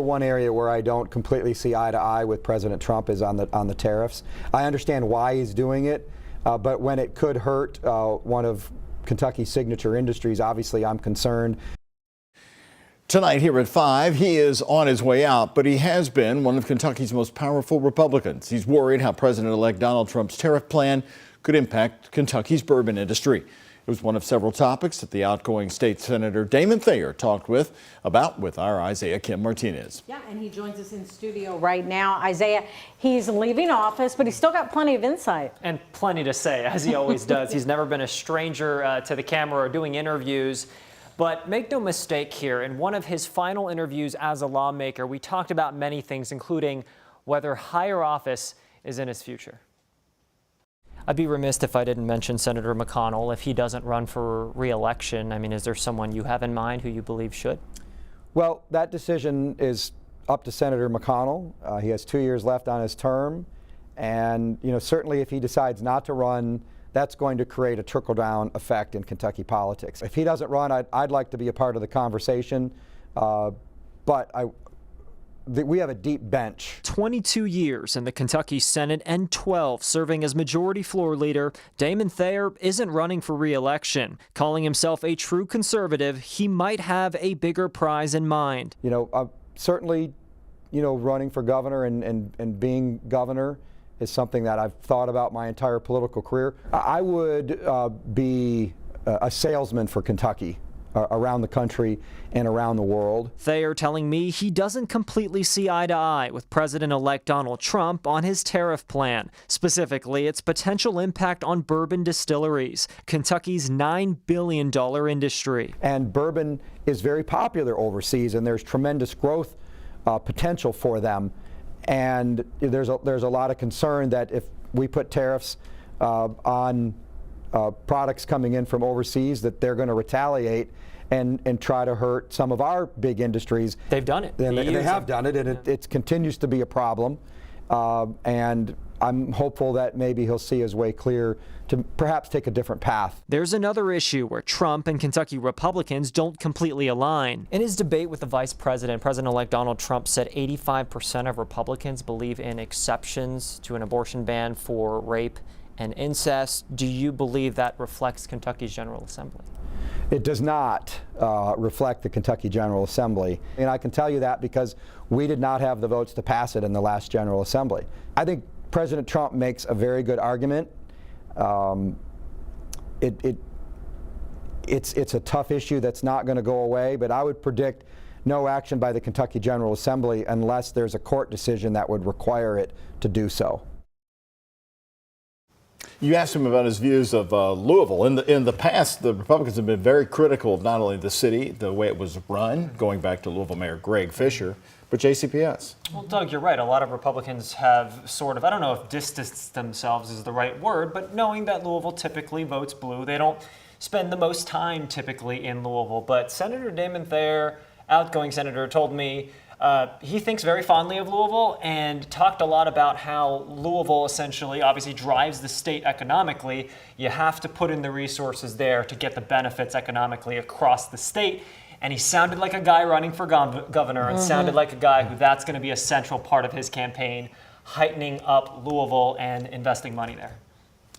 One area where I don't completely see eye to eye with President Trump is on the tariffs. I understand why he's doing it, but when it could hurt one of Kentucky's signature industries, obviously I'm concerned. Tonight here at 5, he is on his way out, but he has been one of Kentucky's most powerful Republicans. He's worried how President-elect Donald Trump's tariff plan could impact Kentucky's bourbon industry. It was one of several topics that the outgoing state senator Damon Thayer talked with our Isaiah Kim Martinez. Yeah, and he joins us in studio right now. Isaiah, he's leaving office, but he's still got plenty of insight. And plenty to say, as he always does. He's never been a stranger to the camera or doing interviews. But make no mistake here, in one of his final interviews as a lawmaker, we talked about many things, including whether higher office is in his future. I'd be remiss if I didn't mention Senator McConnell. If he doesn't run for re-election, I mean, is there someone you have in mind who you believe should? Well, that decision is up to Senator McConnell. He has 2 years left on his term, and certainly if he decides not to run, that's going to create a trickle-down effect in Kentucky politics. If he doesn't run, I'd like to be a part of the conversation, but we have a deep bench. 22 years in the Kentucky Senate and 12 serving as Majority Floor Leader, Damon Thayer isn't running for re-election. Calling himself a true conservative, he might have a bigger prize in mind. Certainly, running for governor and being governor is something that I've thought about my entire political career. I would be a salesman for Kentucky around the country and around the world. Thayer telling me he doesn't completely see eye to eye with President-elect Donald Trump on his tariff plan, specifically its potential impact on bourbon distilleries, Kentucky's $9 billion industry. And bourbon is very popular overseas, and there's tremendous growth potential for them. And there's a lot of concern that if we put tariffs on products coming in from overseas, that they're going to retaliate and try to hurt some of our big industries. They've done it. They have done it, and it continues to be a problem. And I'm hopeful that maybe he'll see his way clear to perhaps take a different path. There's another issue where Trump and Kentucky Republicans don't completely align. In his debate with the vice president, President-elect Donald Trump said 85% of Republicans believe in exceptions to an abortion ban for rape and incest. Do you believe that reflects Kentucky's General Assembly? It does not reflect the Kentucky General Assembly. And I can tell you that because we did not have the votes to pass it in the last General Assembly. I think President Trump makes a very good argument. It's a tough issue that's not going to go away, but I would predict no action by the Kentucky General Assembly unless there's a court decision that would require it to do so. You asked him about his views of Louisville. In the past, the Republicans have been very critical of not only the city, the way it was run, going back to Louisville Mayor Greg Fisher, but JCPS. Well, Doug, you're right. A lot of Republicans have sort of, I don't know if distanced themselves is the right word, but knowing that Louisville typically votes blue, they don't spend the most time typically in Louisville. But Senator Damon Thayer, outgoing senator, told me he thinks very fondly of Louisville and talked a lot about how Louisville essentially obviously drives the state economically. You have to put in the resources there to get the benefits economically across the state. And he sounded like a guy running for governor and sounded like a guy who that's going to be a central part of his campaign, heightening up Louisville and investing money there.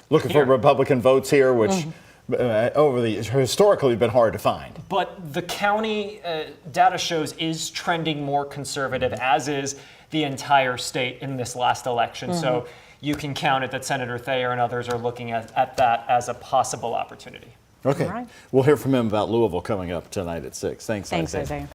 Looking for Republican votes here, which historically been hard to find. But the county data shows is trending more conservative, as is the entire state in this last election. So you can count it that Senator Thayer and others are looking at that as a possible opportunity. Okay. All right. We'll hear from him about Louisville coming up tonight at 6. Thanks, Thanks, Isaiah. Isaiah.